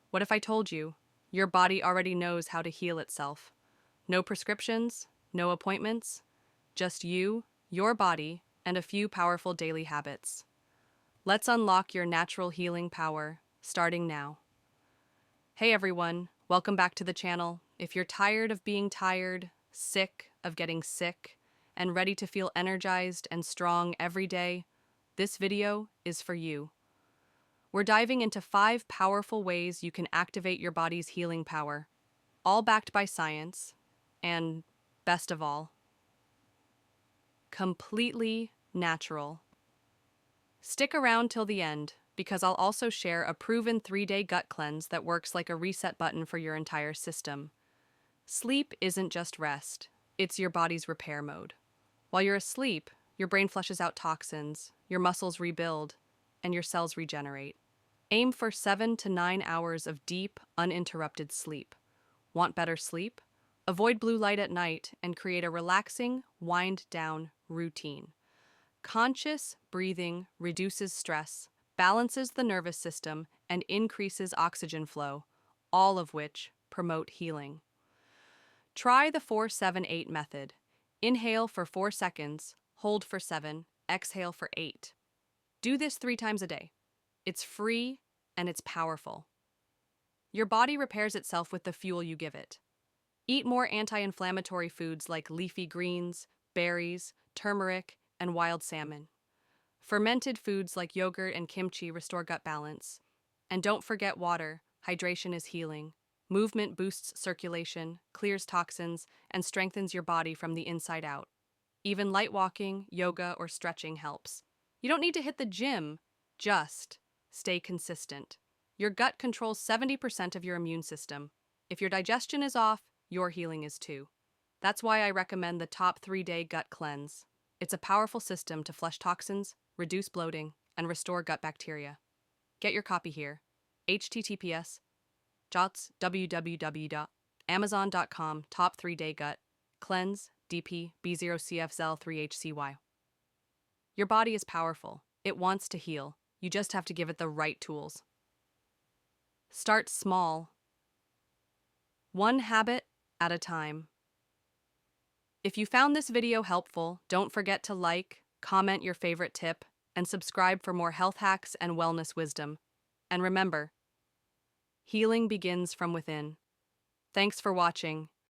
What if I told you your body already knows how to heal itself? No prescriptions, no appointments, just you, your body, and a few powerful daily habits. Let's unlock your natural healing power, starting now. Hey everyone, welcome back to the channel. If you're tired of being tired, sick of getting sick, and ready to feel energized and strong every day, this video is for you. We're diving into 5 powerful ways you can activate your body's healing power, all backed by science, and, best of all, completely natural. Stick around till the end, because I'll also share a proven 3-day gut cleanse that works like a reset button for your entire system. Sleep isn't just rest, it's your body's repair mode. While you're asleep, your brain flushes out toxins, your muscles rebuild, and your cells regenerate. Aim for 7 to 9 hours of deep, uninterrupted sleep. Want better sleep? Avoid blue light at night and create a relaxing, wind-down routine. Conscious breathing reduces stress, balances the nervous system, and increases oxygen flow, all of which promote healing. Try the 4-7-8 method. Inhale for 4 seconds, hold for 7, exhale for 8. Do this 3 times a day. It's free and it's powerful. Your body repairs itself with the fuel you give it. Eat more anti-inflammatory foods like leafy greens, berries, turmeric, and wild salmon. Fermented foods like yogurt and kimchi restore gut balance. And don't forget water. Hydration is healing. Movement boosts circulation, clears toxins, and strengthens your body from the inside out. Even light walking, yoga, or stretching helps. You don't need to hit the gym, just stay consistent. Your gut controls 70% of your immune system. If your digestion is off, your healing is too. That's why I recommend the top 3-day gut cleanse. It's a powerful system to flush toxins, reduce bloating, and restore gut bacteria. Get your copy here. https www.amazon.com top 3-day gut cleanse DP B0CFZL3HCY. Your body is powerful. It wants to heal. You just have to give it the right tools. Start small. One habit at a time. If you found this video helpful, don't forget to like, comment your favorite tip, and subscribe for more health hacks and wellness wisdom. And remember, healing begins from within. Thanks for watching,